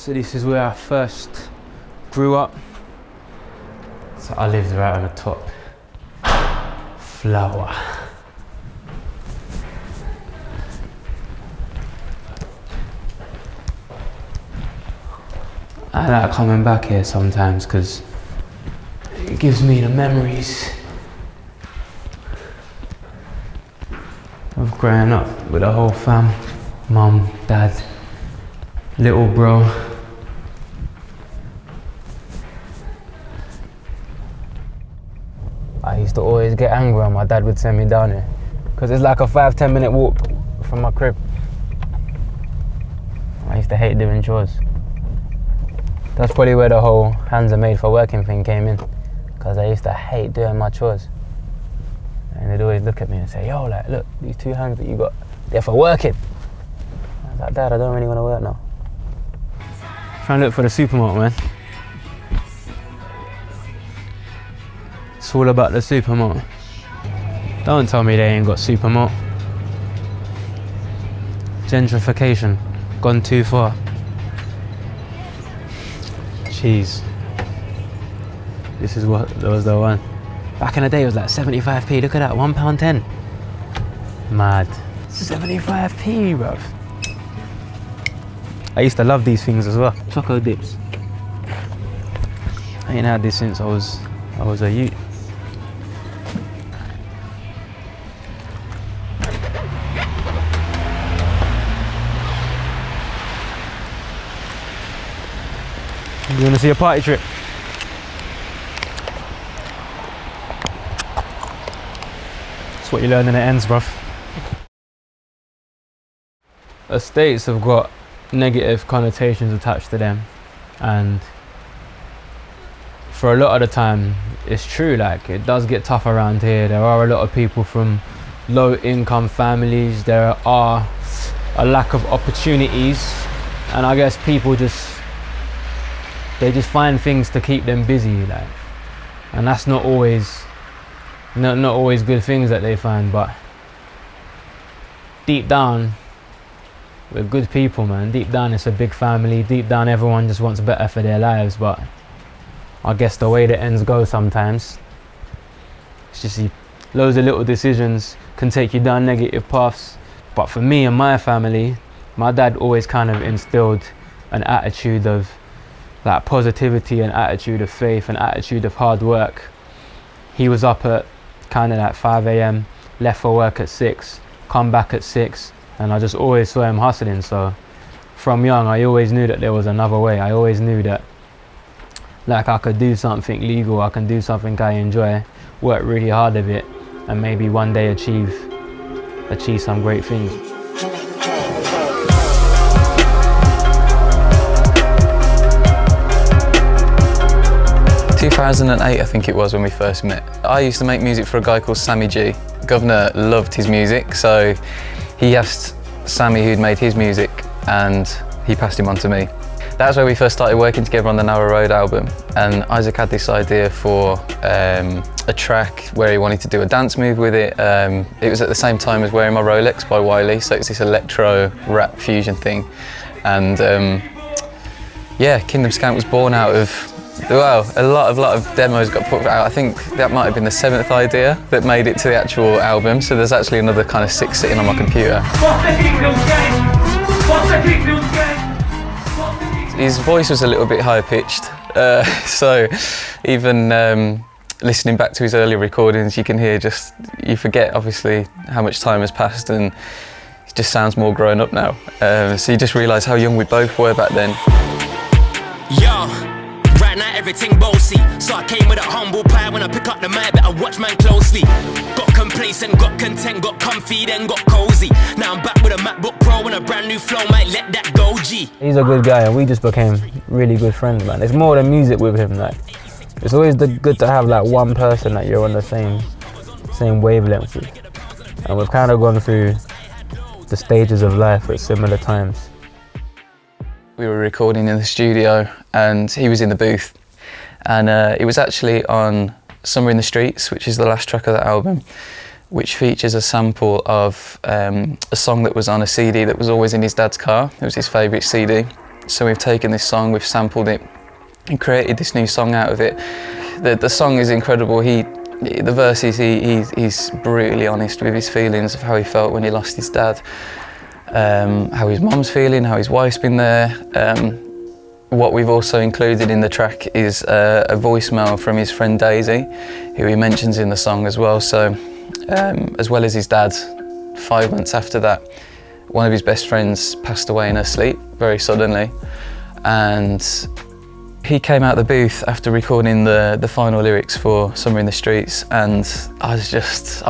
So this is where I first grew up. So I lived right on the top. Flower. I like coming back here sometimes because it gives me the memories of growing up with the whole fam. Mum, dad, little bro. I used to always get angry when my dad would send me down here because it's like a 5-10 minute walk from my crib. I used to hate doing chores. That's probably where the whole hands are made for working thing came in, because I used to hate doing my chores. And they'd always look at me and say, yo, like, look, these 2 hands that you got, they're for working. I was like, Dad, I don't really want to work now. Trying to look for the supermarket, man. It's all about the supermarket. Don't tell me they ain't got supermarket. Gentrification, gone too far. Jeez. This is what was the one. Back in the day it was like 75p, look at that, £1.10. Mad. 75p, bruv. I used to love these things as well. Choco dips. I ain't had this since I was a youth. You wanna see a party trick? That's what you learn in the ends, bruv. Estates have got negative connotations attached to them, and for a lot of the time it's true, like it does get tough around here. There are a lot of people from low income families, there are a lack of opportunities, and I guess people just find things to keep them busy, like, and that's not always good things that they find. But deep down, we're good people, man. Deep down it's a big family. Deep down everyone just wants better for their lives. But I guess the way the ends go sometimes, it's just loads of little decisions can take you down negative paths. But for me and my family, my dad always kind of instilled an attitude of like positivity, an attitude of faith, an attitude of hard work. He was up at kind of like 5 a.m, left for work at 6, come back at 6, and I just always saw him hustling. So from young I always knew that there was another way. I always knew that like I could do something legal, I can do something I enjoy, work really hard at it, and maybe one day achieve some great things. 2008, I think it was, when we first met. I used to make music for a guy called Sammy G. Guvna loved his music, so he asked Sammy who'd made his music, and he passed him on to me. That's where we first started working together on the Narrow Road album, and Isaac had this idea for a track where he wanted to do a dance move with it. It was at the same time as Wearing My Rolex by Wiley, so it's this electro rap fusion thing. And yeah, Kingdom Skank was born out of, well, a lot of demos got put out. I think that might have been the 7th idea that made it to the actual album, so there's actually another kind of 6 sitting on my computer. His voice was a little bit high pitched, so even listening back to his earlier recordings, you can hear you forget obviously how much time has passed, and it just sounds more grown up now. So you just realise how young we both were back then. Yo, right now everything bossy, so I came with a humble pie. When I pick up the mic, better watch man closely. Got complacent, got content, got comfy, then got cozy. Now I'm back with a MacBook Pro and a brand new flow, might let that go, G. He's a good guy, and we just became really good friends, man. It's more than music with him, like. It's always good to have like one person that you're on the same wavelength with. And we've kind of gone through the stages of life at similar times. We were recording in the studio and he was in the booth, and it was actually on Summer in the Streets, which is the last track of that album, which features a sample of a song that was on a CD that was always in his dad's car. It was his favourite CD, So we've taken this song, we've sampled it and created this new song out of it. The song is incredible. The verses, he's brutally honest with his feelings of how he felt when he lost his dad, how his mum's feeling, how his wife's been there. What we've also included in the track is a voicemail from his friend Daisy, who he mentions in the song as well. So, as well as his dad, 5 months after that, one of his best friends passed away in her sleep very suddenly, and he came out the booth after recording the final lyrics for Summer in the Streets, and I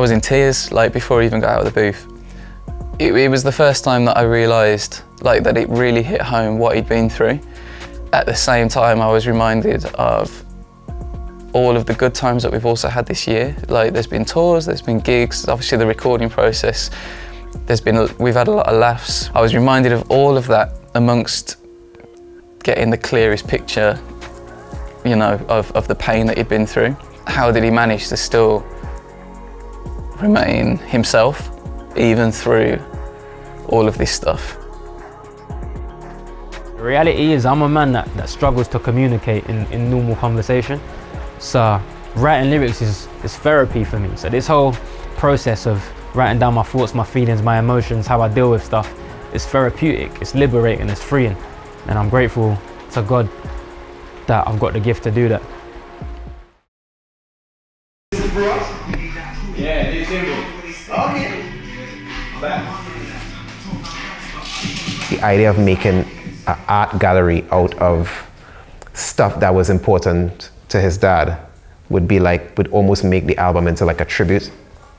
was in tears, like, before he even got out of the booth. It was the first time that I realised, like, that it really hit home what he'd been through. At the same time, I was reminded of all of the good times that we've also had this year. Like, there's been tours, there's been gigs, obviously the recording process, we've had a lot of laughs. I was reminded of all of that amongst getting the clearest picture, you know, of the pain that he'd been through. How did he manage to still remain himself, even through all of this stuff? The reality is, I'm a man that struggles to communicate in normal conversation. So writing lyrics is therapy for me. So this whole process of writing down my thoughts, my feelings, my emotions, how I deal with stuff, is therapeutic, it's liberating, it's freeing. And I'm grateful to God that I've got the gift to do that. Yeah, new single. Okay. The idea of making an art gallery out of stuff that was important to his dad would almost make the album into like a tribute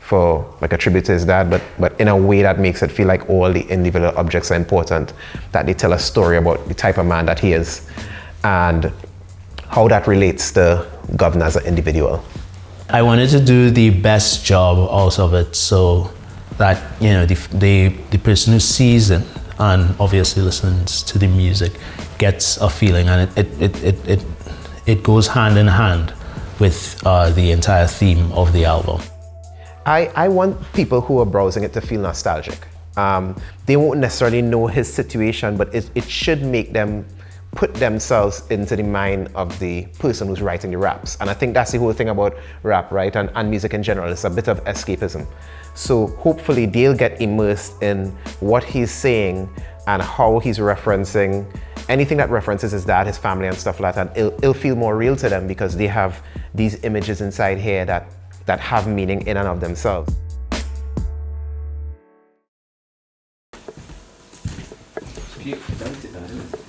to his dad, but in a way that makes it feel like all the individual objects are important, that they tell a story about the type of man that he is and how that relates to Guvna as an individual. I wanted to do the best job out of it so that, you know, the person who sees it and obviously listens to the music gets a feeling, and it goes hand in hand with the entire theme of the album. I want people who are browsing it to feel nostalgic. They won't necessarily know his situation, but it should make them put themselves into the mind of the person who's writing the raps. And I think that's the whole thing about rap, right? And music in general. It's a bit of escapism. So hopefully they'll get immersed in what he's saying and how he's referencing anything that references his dad, his family and stuff like that. It'll feel more real to them because they have these images inside here that have meaning in and of themselves. It's beautiful, don't it, though, isn't it?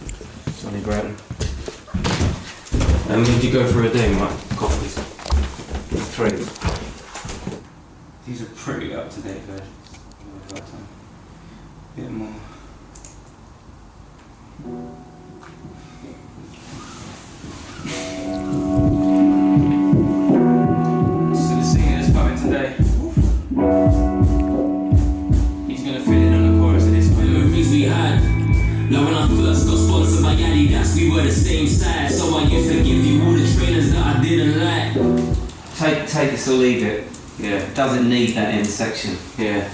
Sonny Bratton. And did you go for a day, Mike? Coffees? 3. These are pretty up-to-date versions. A bit more. So the singer that's coming today, he's gonna fit in on the chorus of this one. Memories we had. Now when I first got sponsored by Adidas, we were the same size. So I used to give you all the trainers that I didn't like. Take it or leave it. Yeah. Doesn't need that end section. Yeah.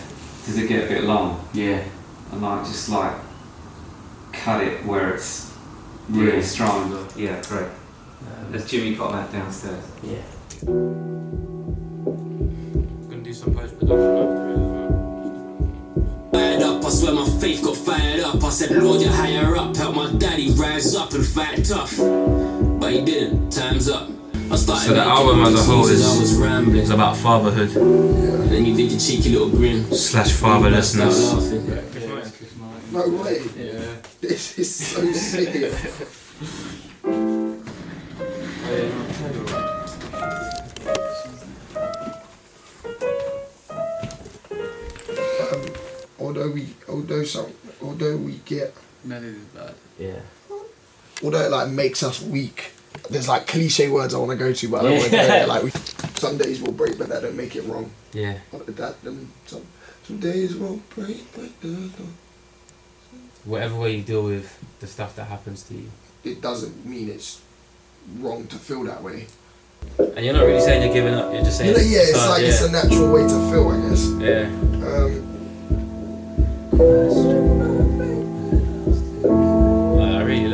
Does it get a bit long? Yeah. And just cut it where it's really strong. Yeah, great. Has Jimmy got that downstairs? Yeah. Gonna do some post-production after it as well. Fired up, I swear my faith got fired up. I said, Lord, you're higher up. Help my daddy rise up and fight tough. But he didn't. Time's up. So the album as a whole is about fatherhood. And then you did your cheeky little grin. / fatherlessness. No way. Yeah. This is so sick. Although we get Melody is bad. Yeah. Although it like makes us weak. There's like cliche words I want to go to, but I don't want to go there. Like some days we'll break, but that don't make it wrong. Yeah. Some days we'll break, but that don't. Whatever way you deal with the stuff that happens to you, it doesn't mean it's wrong to feel that way. and you're not really saying you're giving up. You're just saying. It's a natural way to feel, I guess. Yeah. I really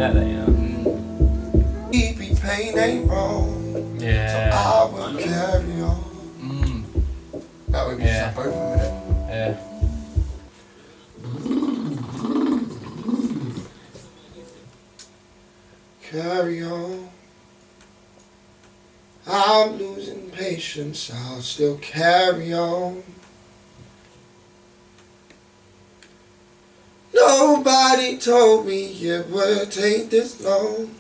carry on. I'm losing patience, I'll still carry on. Nobody told me it would take this long.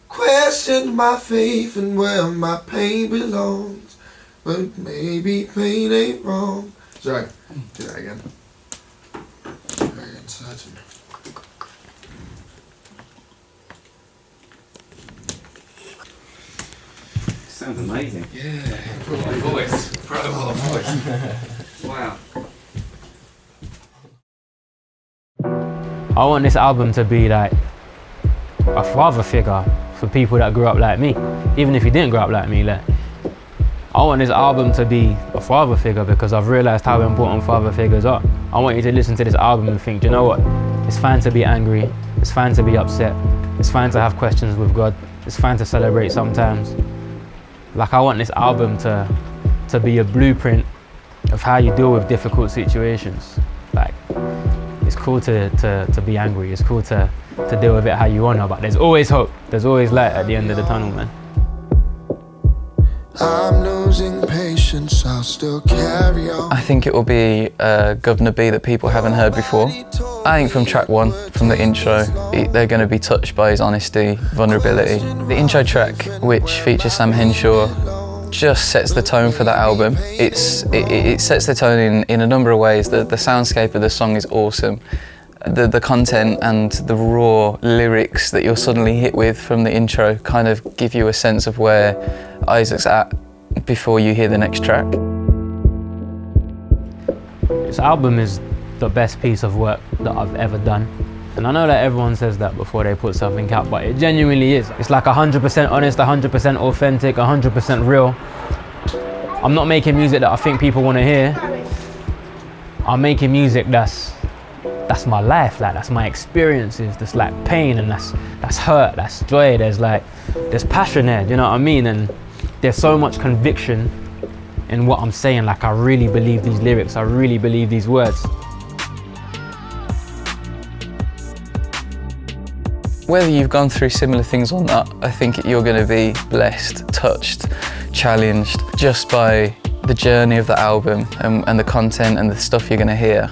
Questioned my faith and where my pain belongs. But maybe pain ain't wrong. Sorry, do that again. Very uncertain. Sounds amazing. Yeah. What a voice. Bro, what a voice. Wow. I want this album to be like a father figure for people that grew up like me. Even if you didn't grow up like me, like, I want this album to be a father figure because I've realized how important father figures are. I want you to listen to this album and think, do you know what? It's fine to be angry. It's fine to be upset. It's fine to have questions with God. It's fine to celebrate sometimes. Like, I want this album to be a blueprint of how you deal with difficult situations. Like, it's cool to be angry. It's cool to deal with it how you want to, but there's always hope. There's always light at the end of the tunnel, man. I'm losing patience, I'll still carry on. I think it will be Guvna B that people haven't heard before. I think from track 1, from the intro, they're going to be touched by his honesty, vulnerability. The intro track, which features Sam Henshaw, just sets the tone for that album. It sets the tone in a number of ways. The soundscape of the song is awesome. The content and the raw lyrics that you're suddenly hit with from the intro kind of give you a sense of where Isaac's at before you hear the next track. This album is the best piece of work that I've ever done. And I know that everyone says that before they put something out, but it genuinely is. It's like 100% honest, 100% authentic, 100% real. I'm not making music that I think people want to hear. I'm making music that's my life, like that's my experiences, that's like pain and that's hurt, that's joy, there's passion there, do you know what I mean? And there's so much conviction in what I'm saying, like I really believe these lyrics, I really believe these words. Whether you've gone through similar things or not, I think you're going to be blessed, touched, challenged just by the journey of the album and the content and the stuff you're going to hear.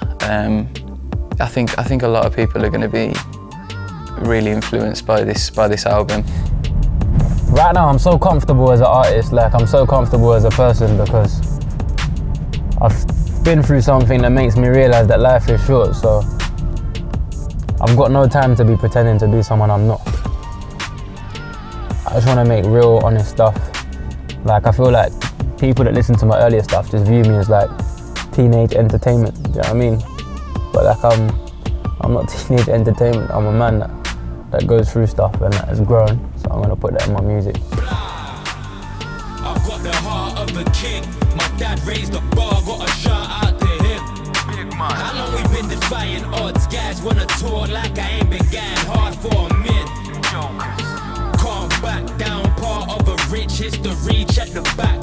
I think a lot of people are going to be really influenced by this album. Right now I'm so comfortable as an artist, like I'm so comfortable as a person because I've been through something that makes me realise that life is short, so I've got no time to be pretending to be someone I'm not. I just want to make real, honest stuff. Like I feel like people that listen to my earlier stuff just view me as like teenage entertainment, do you know what I mean? But like I'm not teenage entertainment, I'm a man that goes through stuff and that has grown, so I'm gonna put that in my music. I've got the heart of a king, my dad raised the bar, got a shout out to him. Big man. How long we been defying odds, guys wanna talk like I ain't been getting hard for a minute. Can't back down, part of a rich history, check the back